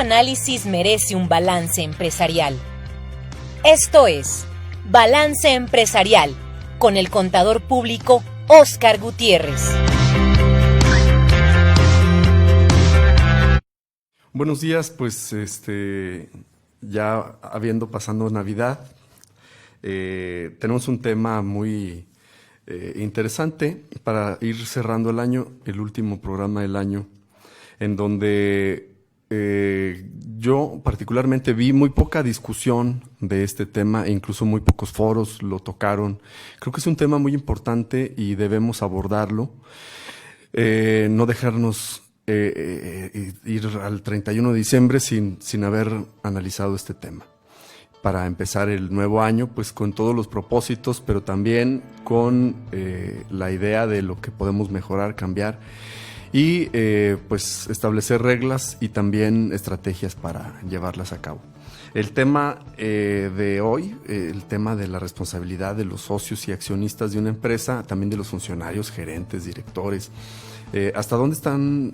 análisis merece un balance empresarial. Esto es Balance Empresarial con el contador público Óscar Gutiérrez. Buenos días, pues ya habiendo pasado Navidad, tenemos un tema muy interesante para ir cerrando el año, el último programa del año, en donde yo particularmente vi muy poca discusión de este tema e incluso muy pocos foros lo tocaron. Creo que es un tema muy importante y debemos abordarlo, no dejarnos ir al 31 de diciembre sin haber analizado este tema, para empezar el nuevo año pues con todos los propósitos, pero también con la idea de lo que podemos mejorar, cambiar y pues establecer reglas y también estrategias para llevarlas a cabo. El tema de hoy, el tema de la responsabilidad de los socios y accionistas de una empresa, también de los funcionarios, gerentes, directores, hasta dónde están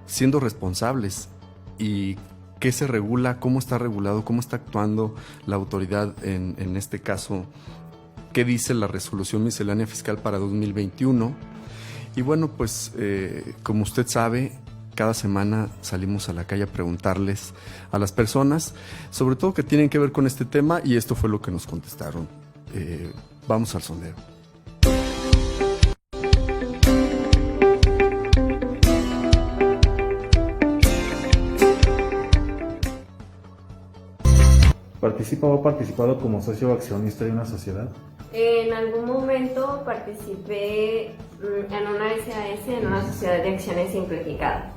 siendo responsables y qué se regula, cómo está regulado, cómo está actuando la autoridad en este caso, qué dice la resolución miscelánea fiscal para 2021. Y bueno, pues como usted sabe, cada semana salimos a la calle a preguntarles a las personas, sobre todo que tienen que ver con este tema, y esto fue lo que nos contestaron. Vamos al sondeo. ¿Participa o ha participado como socio o accionista de una sociedad? En algún momento participé en una SAS, en una sociedad de acciones simplificada.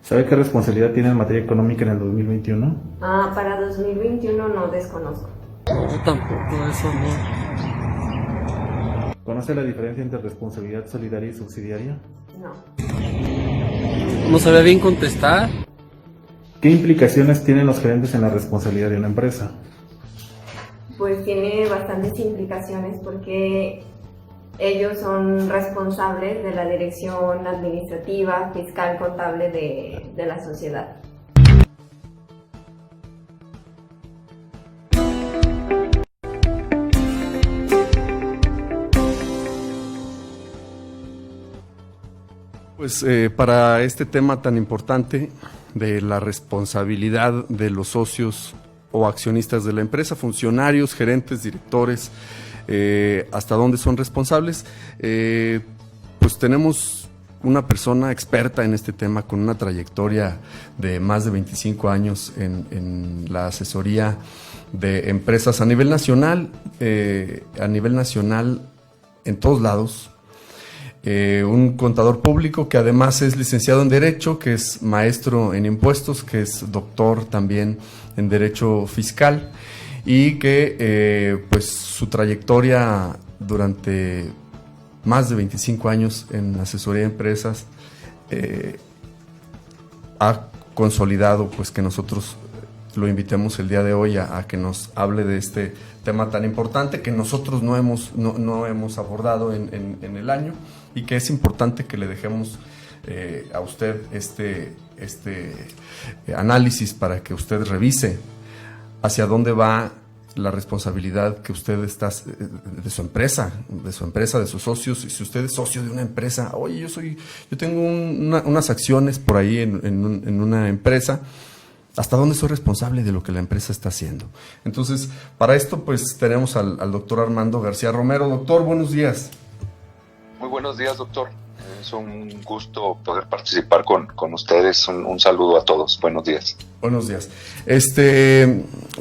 ¿Sabe qué responsabilidad tiene en materia económica en el 2021? Para 2021 no desconozco. No, tampoco, eso no. ¿Conoce la diferencia entre responsabilidad solidaria y subsidiaria? No. No sabía bien contestar. ¿Qué implicaciones tienen los gerentes en la responsabilidad de una empresa? Pues tiene bastantes implicaciones porque ellos son responsables de la dirección administrativa, fiscal, contable de la sociedad. Pues para este tema tan importante de la responsabilidad de los socios o accionistas de la empresa, funcionarios, gerentes, directores, hasta dónde son responsables, pues tenemos una persona experta en este tema con una trayectoria de más de 25 años en la asesoría de empresas a nivel nacional en todos lados. Un contador público que además es licenciado en Derecho, que es maestro en impuestos, que es doctor también en Derecho Fiscal y que pues su trayectoria durante más de 25 años en asesoría de empresas ha consolidado pues que nosotros lo invitemos el día de hoy a que nos hable de este tema tan importante que nosotros no hemos abordado en el año y que es importante que le dejemos a usted este análisis para que usted revise hacia dónde va la responsabilidad que usted está de su empresa, de sus socios. Y si usted es socio de una empresa, oye, yo tengo unas acciones por ahí en una empresa, ¿hasta dónde soy responsable de lo que la empresa está haciendo? Entonces, para esto, pues, tenemos al doctor Armando García Romero. Doctor, buenos días. Muy buenos días, doctor. Es un gusto poder participar con ustedes. Un saludo a todos. Buenos días. Buenos días.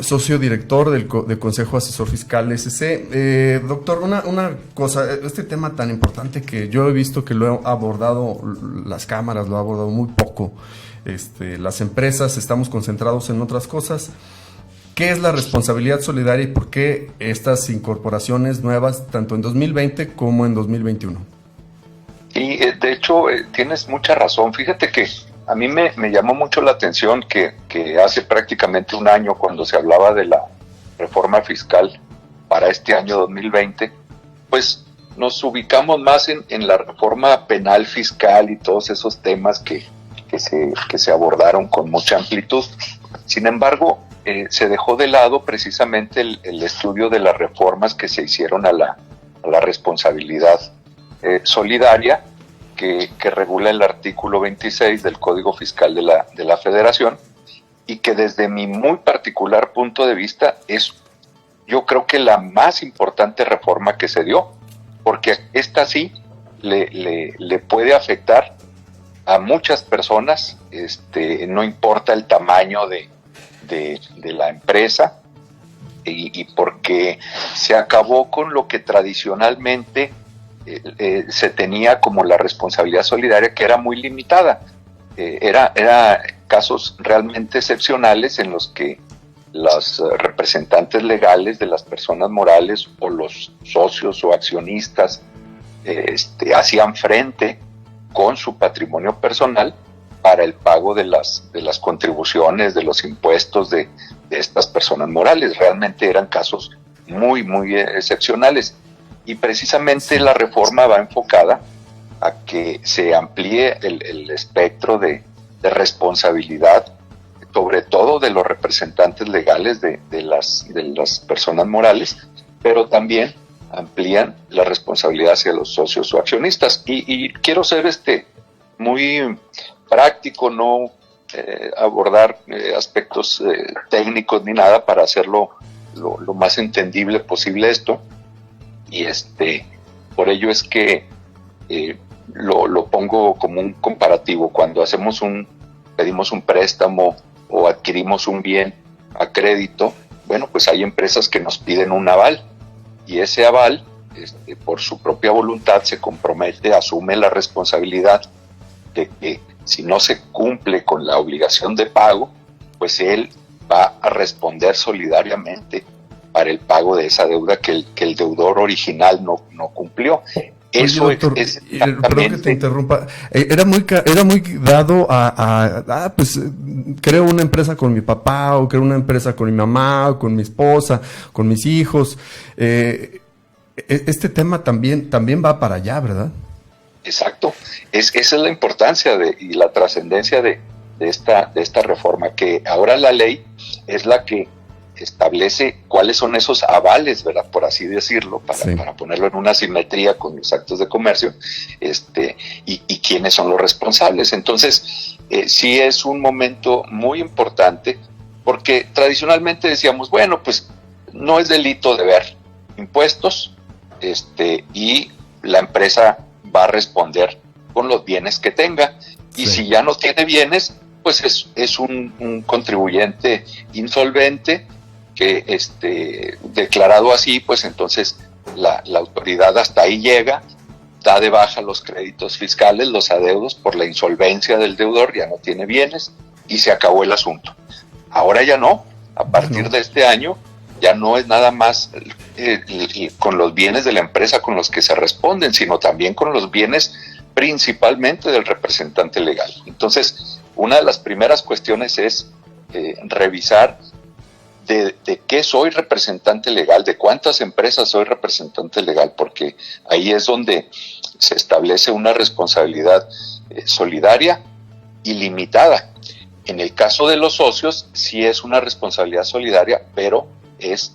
Socio director del Consejo Asesor Fiscal SC. Doctor, una cosa, este tema tan importante que yo he visto que lo ha abordado las cámaras, lo ha abordado muy poco. Las empresas estamos concentrados en otras cosas. ¿Qué es la responsabilidad solidaria y por qué estas incorporaciones nuevas, tanto en 2020 como en 2021? Y de hecho tienes mucha razón. Fíjate que a mí me llamó mucho la atención que hace prácticamente un año, cuando se hablaba de la reforma fiscal para este año 2020, pues nos ubicamos más en la reforma penal fiscal y todos esos temas que que se abordaron con mucha amplitud. Sin embargo, se dejó de lado precisamente el estudio de las reformas que se hicieron a la responsabilidad solidaria que regula el artículo 26 del Código Fiscal de la Federación, y que desde mi muy particular punto de vista es, yo creo que la más importante reforma que se dio, porque esta sí le puede afectar a muchas personas, no importa el tamaño de la empresa, y porque se acabó con lo que tradicionalmente se tenía como la responsabilidad solidaria, que era muy limitada. Era casos realmente excepcionales en los que los representantes legales de las personas morales o los socios o accionistas hacían frente con su patrimonio personal para el pago de las contribuciones, de los impuestos de estas personas morales. Realmente eran casos muy, muy excepcionales. Y precisamente la reforma va enfocada a que se amplíe el espectro de responsabilidad, sobre todo de los representantes legales de las personas morales, pero también amplían la responsabilidad hacia los socios o accionistas. Y quiero ser muy práctico, no abordar aspectos técnicos ni nada, para hacerlo lo más entendible posible esto. Y por ello es que lo pongo como un comparativo. Cuando pedimos un préstamo o adquirimos un bien a crédito, bueno, pues hay empresas que nos piden un aval, y ese aval, por su propia voluntad, se compromete, asume la responsabilidad de que si no se cumple con la obligación de pago, pues él va a responder solidariamente para el pago de esa deuda que el deudor original no cumplió. Eso. Oye, doctor, es perdón que te interrumpa. Era muy dado pues creo una empresa con mi papá, o creo una empresa con mi mamá, o con mi esposa, con mis hijos. Este tema también va para allá, ¿verdad? Exacto. Esa es la importancia y la trascendencia de esta reforma, que ahora la ley es la que establece cuáles son esos avales, ¿verdad? Por así decirlo, para ponerlo en una simetría con los actos de comercio, y quiénes son los responsables. Entonces, sí es un momento muy importante, porque tradicionalmente decíamos, bueno, pues no es delito deber impuestos, y la empresa va a responder con los bienes que tenga, y si ya no tiene bienes, pues es un contribuyente insolvente, que declarado así, pues entonces la autoridad hasta ahí llega, da de baja los créditos fiscales, los adeudos por la insolvencia del deudor, ya no tiene bienes y se acabó el asunto. Ahora ya no, a partir de este año ya no es nada más con los bienes de la empresa con los que se responden, sino también con los bienes principalmente del representante legal. Entonces, una de las primeras cuestiones es revisar de qué soy representante legal, de cuántas empresas soy representante legal, porque ahí es donde se establece una responsabilidad solidaria ilimitada. En el caso de los socios, sí es una responsabilidad solidaria, pero es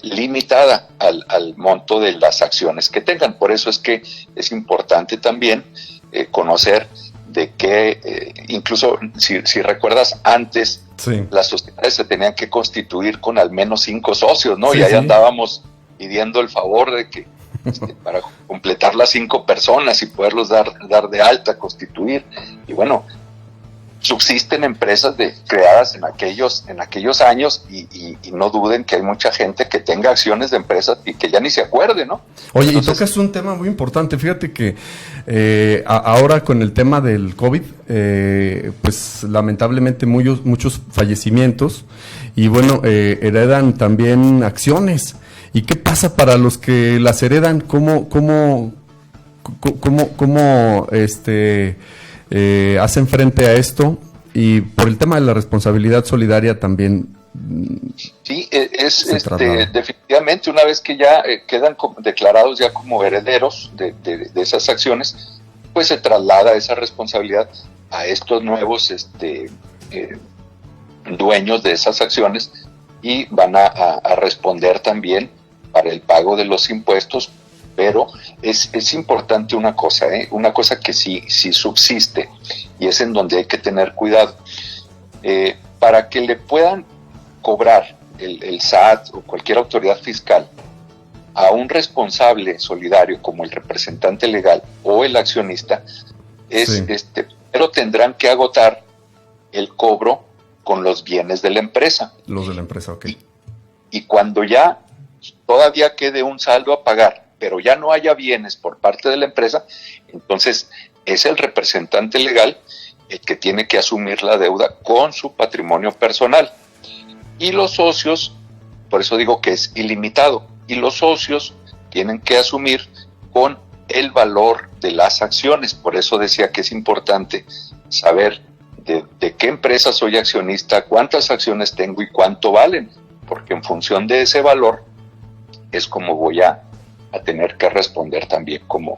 limitada al monto de las acciones que tengan. Por eso es que es importante también conocer de que, incluso si recuerdas, antes las sociedades se tenían que constituir con al menos 5 socios, ¿no? Y ahí andábamos pidiendo el favor de que para completar las 5 personas y poderlos dar de alta, constituir. Y bueno, subsisten empresas creadas en aquellos años, y no duden que hay mucha gente que tenga acciones de empresas y que ya ni se acuerde, ¿no? Oye, entonces, y tocas un tema muy importante. Fíjate que ahora con el tema del COVID, pues lamentablemente muchos fallecimientos, y bueno, heredan también acciones. ¿Y qué pasa para los que las heredan? ¿Cómo hacen frente a esto? Y por el tema de la responsabilidad solidaria también. Sí, definitivamente, una vez que ya quedan declarados ya como herederos de esas acciones, pues se traslada esa responsabilidad a estos nuevos dueños de esas acciones y van a responder también para el pago de los impuestos, pero es importante una cosa que sí subsiste y es en donde hay que tener cuidado. Para que le puedan cobrar el SAT o cualquier autoridad fiscal a un responsable solidario como el representante legal o el accionista, pero tendrán que agotar el cobro con los bienes de la empresa. Los de la empresa, ok. Y cuando ya todavía quede un saldo a pagar, pero ya no haya bienes por parte de la empresa, entonces es el representante legal el que tiene que asumir la deuda con su patrimonio personal. Y los socios, por eso digo que es ilimitado, y los socios tienen que asumir con el valor de las acciones. Por eso decía que es importante saber de qué empresa soy accionista, cuántas acciones tengo y cuánto valen, porque en función de ese valor es como voy a tener que responder también como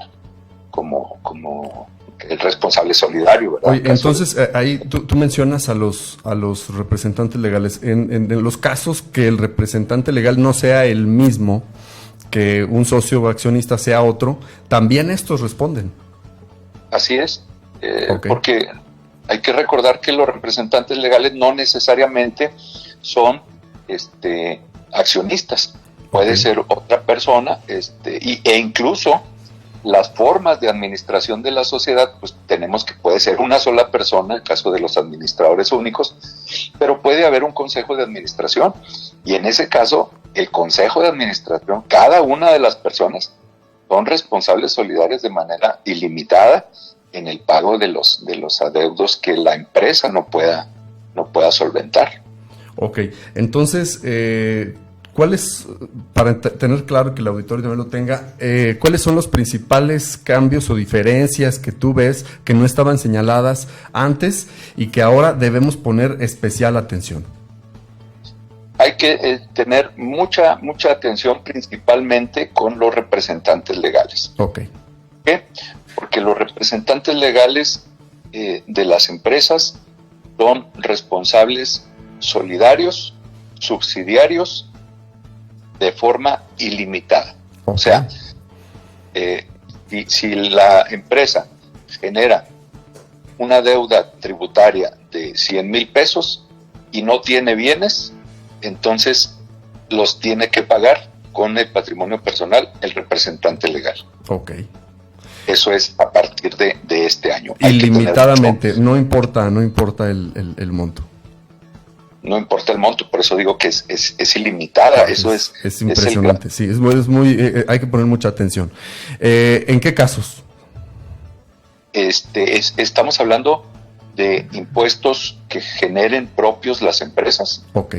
el responsable solidario, ¿verdad? Oye, entonces ahí tú mencionas a los representantes legales. En los casos que el representante legal no sea el mismo, que un socio o accionista sea otro, también estos responden. Así es, porque hay que recordar que los representantes legales no necesariamente son accionistas. Puede ser otra persona, e incluso las formas de administración de la sociedad, pues tenemos que puede ser una sola persona, en el caso de los administradores únicos, pero puede haber un consejo de administración, y en ese caso, el consejo de administración, cada una de las personas son responsables solidarios de manera ilimitada en el pago de los adeudos que la empresa no pueda solventar. Ok, entonces, ¿cuáles, para tener claro que el auditorio también lo tenga, cuáles son los principales cambios o diferencias que tú ves que no estaban señaladas antes y que ahora debemos poner especial atención? Hay que tener mucha atención principalmente con los representantes legales. Ok. ¿Por qué? Porque los representantes legales de las empresas son responsables solidarios, subsidiarios, de forma ilimitada. Okay. O sea, si la empresa genera una deuda tributaria de 100,000 pesos y no tiene bienes, entonces los tiene que pagar con el patrimonio personal el representante legal. Ok. Eso es a partir de este año. Ilimitadamente, no importa el monto. No importa el monto, por eso digo que es ilimitada. Eso es impresionante, sí, es muy, hay que poner mucha atención. ¿En qué casos? Estamos hablando de impuestos que generen propios las empresas. Ok.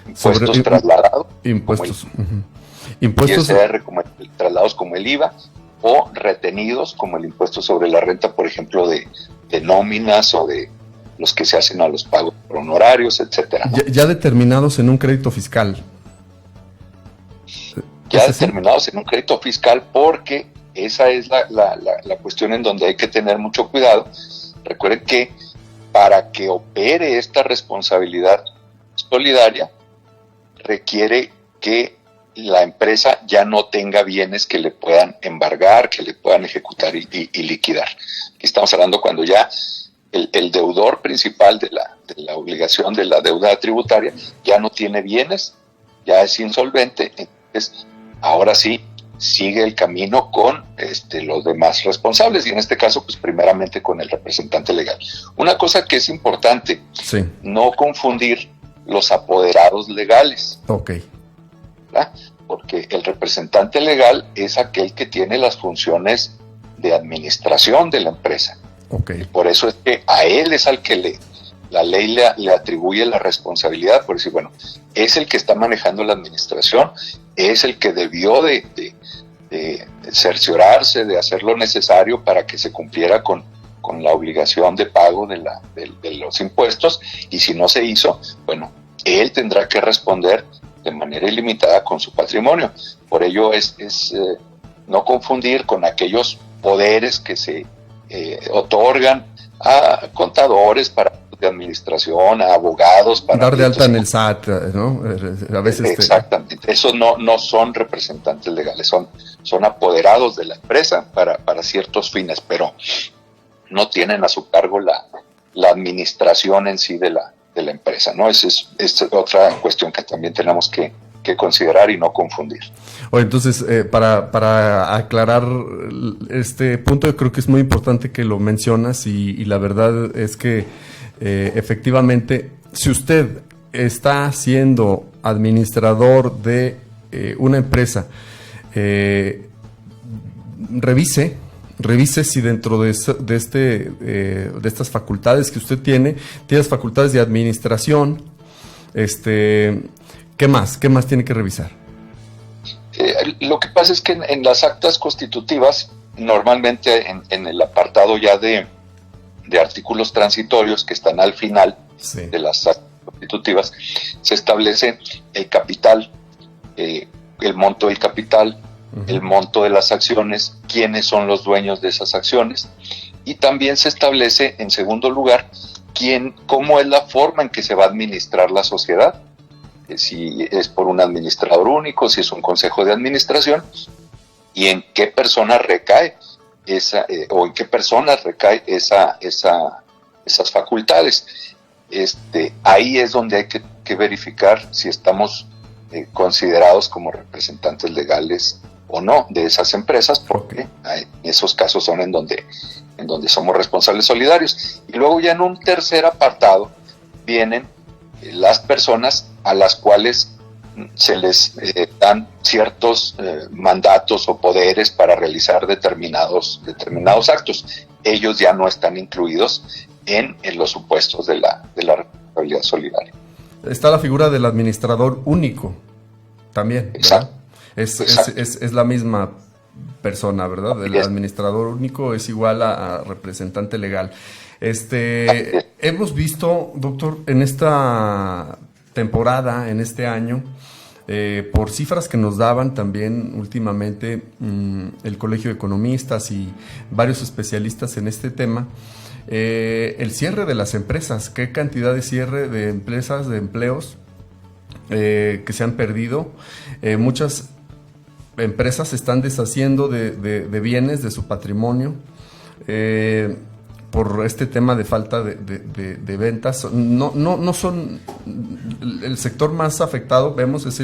Impuestos trasladados. Impuestos. Impuestos ISR, trasladados como el IVA, o retenidos como el impuesto sobre la renta, por ejemplo, de nóminas o de los que se hacen a los pagos por honorarios, etcétera. Ya determinados en un crédito fiscal. Ya determinados en un crédito fiscal, porque esa es la cuestión en donde hay que tener mucho cuidado. Recuerden que para que opere esta responsabilidad solidaria, requiere que la empresa ya no tenga bienes que le puedan embargar, que le puedan ejecutar y liquidar. Aquí estamos hablando cuando ya el deudor principal de la obligación de la deuda tributaria ya no tiene bienes, ya es insolvente, entonces ahora sí sigue el camino con los demás responsables, y en este caso pues primeramente con el representante legal. Una cosa que es importante, sí, no confundir los apoderados legales. Ok. ¿Verdad? Porque el representante legal es aquel que tiene las funciones de administración de la empresa. Okay. Y por eso es que a él es al que la ley le atribuye la responsabilidad, por decir, bueno, es el que está manejando la administración, es el que debió de cerciorarse, de hacer lo necesario para que se cumpliera con la obligación de pago de los impuestos, y si no se hizo, bueno, él tendrá que responder de manera ilimitada con su patrimonio. Por ello es no confundir con aquellos poderes que se otorgan a contadores para de administración, a abogados para dar de alta en el SAT, ¿no? A veces exactamente. Esos no son representantes legales, son apoderados de la empresa para ciertos fines, pero no tienen a su cargo la administración en sí de la empresa, ¿no? Esa es otra cuestión que también tenemos que considerar y no confundir. Entonces, para aclarar este punto, yo creo que es muy importante que lo mencionas y la verdad es que efectivamente, si usted está siendo administrador de una empresa, revise si dentro de estas facultades que usted tiene las facultades de administración. ¿Qué más tiene que revisar? Lo que pasa es que en las actas constitutivas, normalmente en el apartado ya de artículos transitorios que están al final de las actas constitutivas, se establece el capital, el monto del capital, el monto de las acciones, quiénes son los dueños de esas acciones, y también se establece, en segundo lugar, cómo es la forma en que se va a administrar la sociedad, si es por un administrador único, si es un consejo de administración, y en qué persona recae esas facultades. Ahí es donde hay que verificar si estamos considerados como representantes legales o no de esas empresas, porque en esos casos son en donde somos responsables solidarios. Y luego ya en un tercer apartado vienen las personas a las cuales se les dan ciertos mandatos o poderes para realizar determinados actos. Ellos ya no están incluidos en los supuestos de la responsabilidad solidaria. Está la figura del administrador único también, ¿verdad? Exacto. Es la misma persona, ¿verdad? El administrador único es igual a representante legal. Hemos visto, doctor, en esta temporada, en este año, por cifras que nos daban también últimamente el Colegio de Economistas y varios especialistas en este tema, el cierre de las empresas, qué cantidad de cierre de empresas, de empleos que se han perdido. Muchas empresas se están deshaciendo de bienes, de su patrimonio, por este tema de falta de ventas. No son el sector más afectado, vemos, es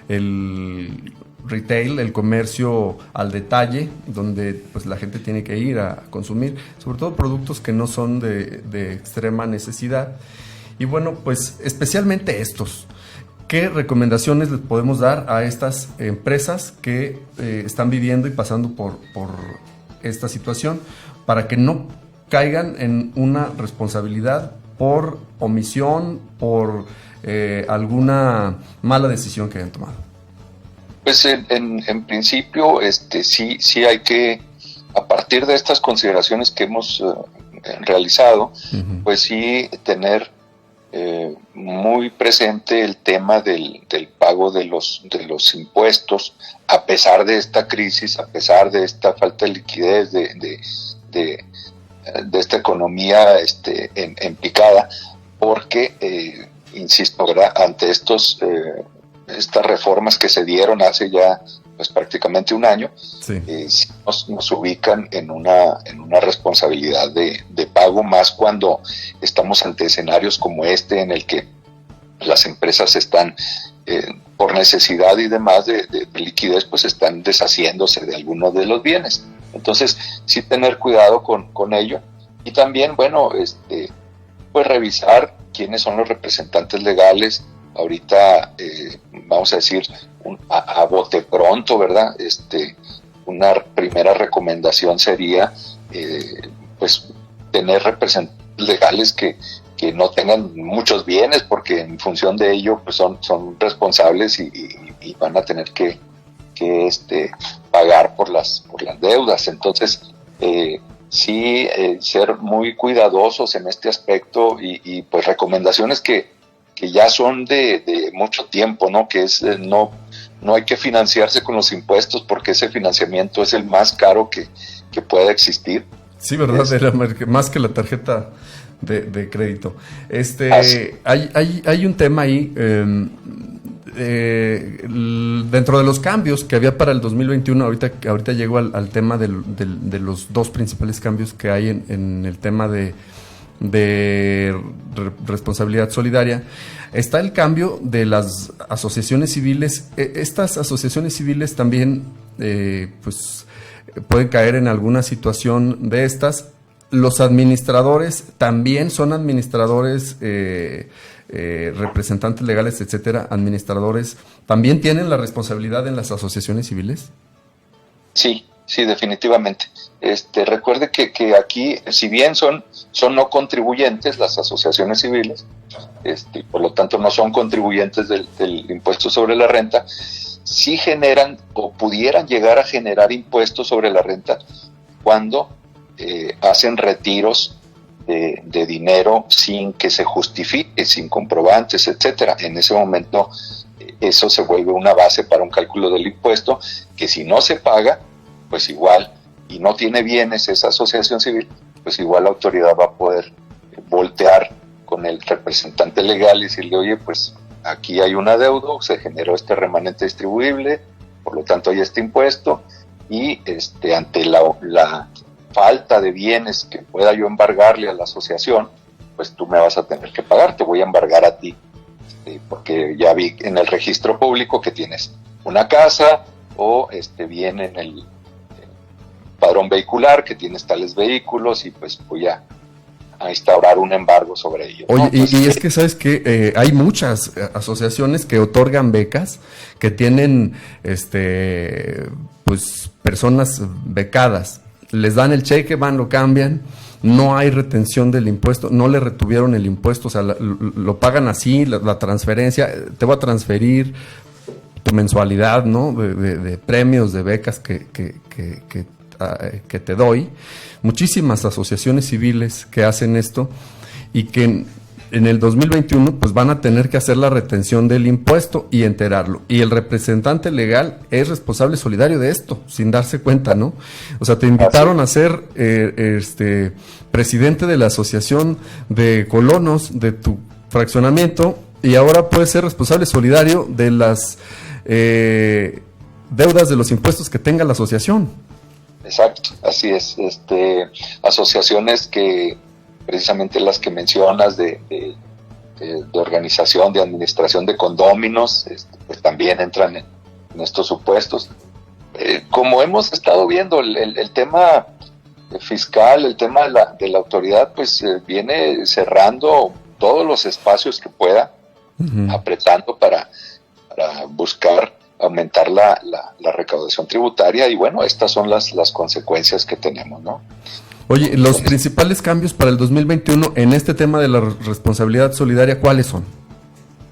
el retail, el comercio al detalle, donde pues la gente tiene que ir a consumir, sobre todo productos que no son de extrema necesidad. Y bueno, pues especialmente estos. ¿Qué recomendaciones les podemos dar a estas empresas que están viviendo y pasando por esta situación para que no caigan en una responsabilidad por omisión, por alguna mala decisión que hayan tomado? Pues en principio sí hay que, a partir de estas consideraciones que hemos realizado, pues sí tener muy presente el tema del pago de los impuestos, a pesar de esta crisis, a pesar de esta falta de liquidez de esta economía en picada, porque insisto, ¿verdad? Ante estas reformas que se dieron hace ya pues prácticamente un año, sí. Nos ubican en una responsabilidad de pago, más cuando estamos ante escenarios como en el que las empresas están por necesidad y demás de liquidez, pues están deshaciéndose de algunos de los bienes. Entonces sí tener cuidado con ello, y también pues revisar quiénes son los representantes legales. Ahorita vamos a decir a bote pronto, ¿verdad? Una primera recomendación sería pues tener representantes legales que no tengan muchos bienes, porque en función de ello pues son responsables y van a tener que pagar por las deudas. Entonces sí ser muy cuidadosos en este aspecto, y pues recomendaciones que ya son de mucho tiempo, ¿no? Que es no hay que financiarse con los impuestos, porque ese financiamiento es el más caro que pueda existir. Sí, ¿verdad? Era más que la tarjeta de crédito. Hay un tema ahí, dentro de los cambios que había para el 2021, ahorita llego al tema de los dos principales cambios que hay en el tema de responsabilidad solidaria. Está el cambio de las asociaciones civiles. Estas asociaciones civiles también pues pueden caer en alguna situación de estas. Los administradores también son administradores, representantes legales, etcétera, administradores, ¿también tienen la responsabilidad en las asociaciones civiles? Sí, definitivamente. Recuerde que aquí, si bien son no contribuyentes las asociaciones civiles, por lo tanto no son contribuyentes del impuesto sobre la renta, sí generan o pudieran llegar a generar impuestos sobre la renta cuando hacen retiros de dinero sin que se justifique, sin comprobantes, etcétera. En ese momento eso se vuelve una base para un cálculo del impuesto que, si no se paga, pues igual, y no tiene bienes esa asociación civil, pues igual la autoridad va a poder voltear con el representante legal y decirle: oye, pues aquí hay un adeudo, se generó este remanente distribuible, por lo tanto hay este impuesto, y ante la falta de bienes que pueda yo embargarle a la asociación, pues tú me vas a tener que pagar, te voy a embargar a ti, porque ya vi en el registro público que tienes una casa, o bien en el padrón vehicular que tienes tales vehículos, y pues voy a instaurar un embargo sobre ellos, ¿no? Oye, y es que sabes que hay muchas asociaciones que otorgan becas, que tienen pues personas becadas, les dan el cheque, van, lo cambian, no hay retención del impuesto, no le retuvieron el impuesto, o sea, lo pagan así, la transferencia, te voy a transferir tu mensualidad, ¿no? De premios, de becas que te doy. Muchísimas asociaciones civiles que hacen esto, y que en el 2021 pues van a tener que hacer la retención del impuesto y enterarlo, y el representante legal es responsable solidario de esto sin darse cuenta, ¿no? O sea, te invitaron a ser presidente de la asociación de colonos de tu fraccionamiento, y ahora puedes ser responsable solidario de las deudas de los impuestos que tenga la asociación. Exacto, así es. Asociaciones que precisamente las que mencionas de organización, de administración de condóminos, pues también entran en estos supuestos. Como hemos estado viendo, el tema fiscal, el tema de la autoridad, pues viene cerrando todos los espacios que pueda, apretando para buscar aumentar la recaudación tributaria, y bueno, estas son las consecuencias que tenemos, ¿no? Oye, los principales cambios para el 2021 en este tema de la responsabilidad solidaria, ¿cuáles son?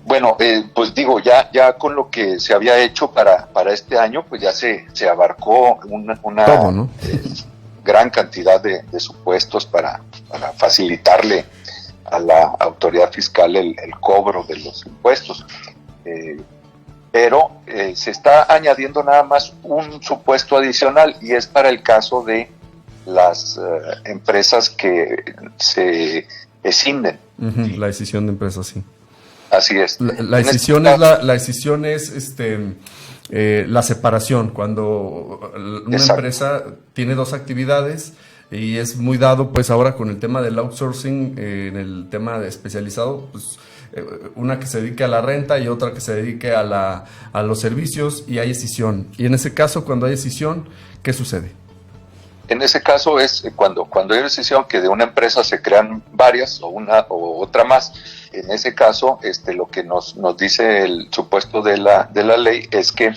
Bueno, pues digo, ya con lo que se había hecho para este año, pues ya se abarcó una todo, ¿no? Gran cantidad de supuestos para facilitarle a la autoridad fiscal el cobro de los impuestos. Pero se está añadiendo nada más un supuesto adicional, y es para el caso de las empresas que se escinden. La decisión de empresas, sí. Así es. La decisión es la separación, cuando una empresa tiene dos actividades, y es muy dado pues ahora con el tema del outsourcing, en el tema de especializado, pues una que se dedique a la renta y otra que se dedique a los servicios, y hay escisión. Y en ese caso, cuando hay escisión, ¿qué sucede? En ese caso es cuando hay decisión que de una empresa se crean varias, o una o otra más. En ese caso, lo que nos dice el supuesto de la ley es que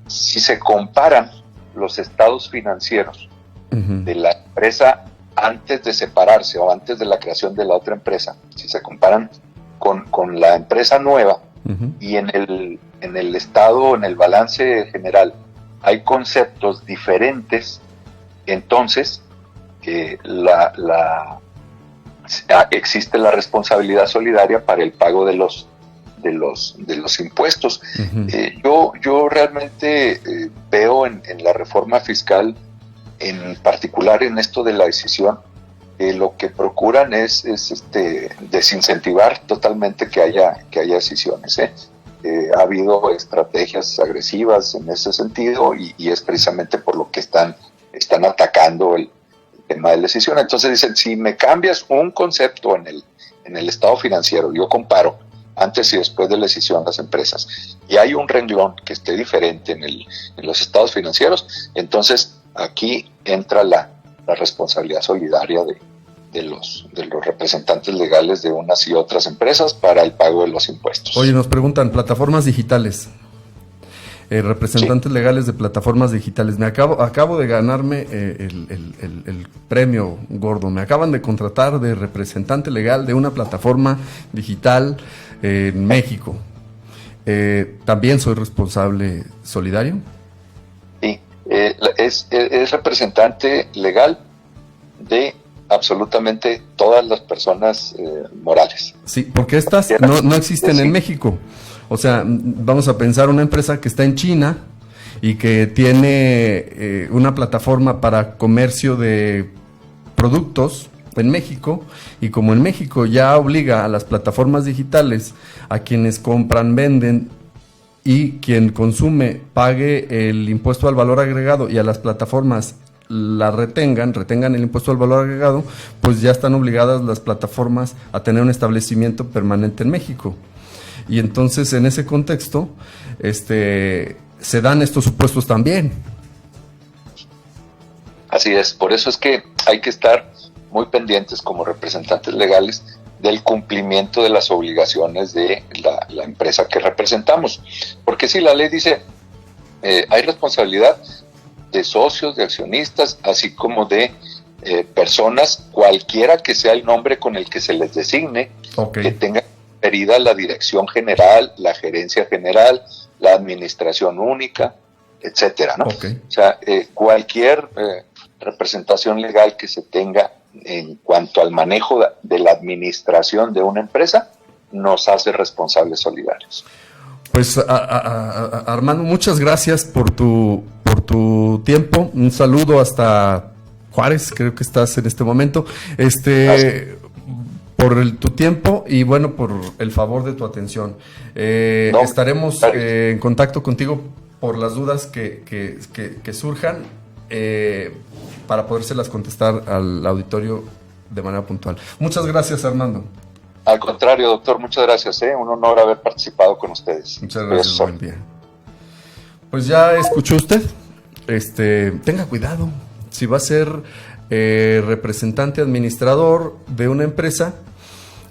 si se comparan los estados financieros de la empresa antes de separarse o antes de la creación de la otra empresa, si se comparan con la empresa nueva, y en el estado, en el balance general, hay conceptos diferentes, entonces existe la responsabilidad solidaria para el pago de los impuestos. Yo realmente veo en la reforma fiscal en particular en esto de la decisión, lo que procuran es desincentivar totalmente que haya decisiones. Ha habido estrategias agresivas en ese sentido y es precisamente por lo que están atacando el tema de la decisión. Entonces dicen, si me cambias un concepto en el estado financiero, yo comparo antes y después de la decisión de las empresas, y hay un renglón que esté diferente en los estados financieros, entonces aquí entra la responsabilidad solidaria de los representantes legales de unas y otras empresas para el pago de los impuestos. Oye, nos preguntan, plataformas digitales, representantes legales de plataformas digitales. Acabo de ganarme el premio gordo. Me acaban de contratar de representante legal de una plataforma digital en México. ¿También soy responsable solidario? Sí, es representante legal de absolutamente todas las personas morales. Sí, porque estas no existen en México. O sea, vamos a pensar una empresa que está en China y que tiene una plataforma para comercio de productos en México, y como en México ya obliga a las plataformas digitales a quienes compran, venden y quien consume pague el impuesto al valor agregado, y a las plataformas la retengan el impuesto al valor agregado, pues ya están obligadas las plataformas a tener un establecimiento permanente en México. Y entonces en ese contexto se dan estos supuestos también. Así es, por eso es que hay que estar muy pendientes como representantes legales del cumplimiento de las obligaciones de la empresa que representamos. Porque si la ley dice, hay responsabilidad de socios, de accionistas, así como de personas, cualquiera que sea el nombre con el que se les designe, que tenga referida la dirección general, la gerencia general, la administración única, etcétera, ¿no? O sea, cualquier representación legal que se tenga en cuanto al manejo de la administración de una empresa nos hace responsables solidarios. Pues Armando, muchas gracias por tu tiempo. Un saludo hasta Juárez, creo que estás en este momento. Por tu tiempo y bueno, por el favor de tu atención. Estaremos en contacto contigo por las dudas que surjan, para podérselas contestar al auditorio de manera puntual. Muchas gracias, Armando. Al contrario, doctor, muchas gracias. Un honor haber participado con ustedes. Muchas gracias, buen día. Pues ya escuchó usted. Tenga cuidado. Si va a ser representante administrador de una empresa,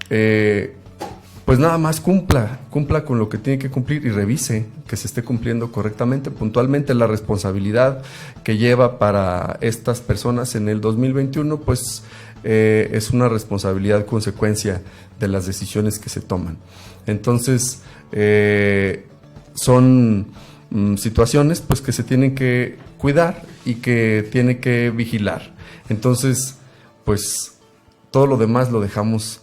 pues nada más cumpla con lo que tiene que cumplir y revise que se esté cumpliendo correctamente, puntualmente. La responsabilidad que lleva para estas personas en el 2021, pues es una responsabilidad consecuencia de las decisiones que se toman. Entonces, son situaciones pues que se tienen que cuidar y que tiene que vigilar. Entonces, pues todo lo demás lo dejamos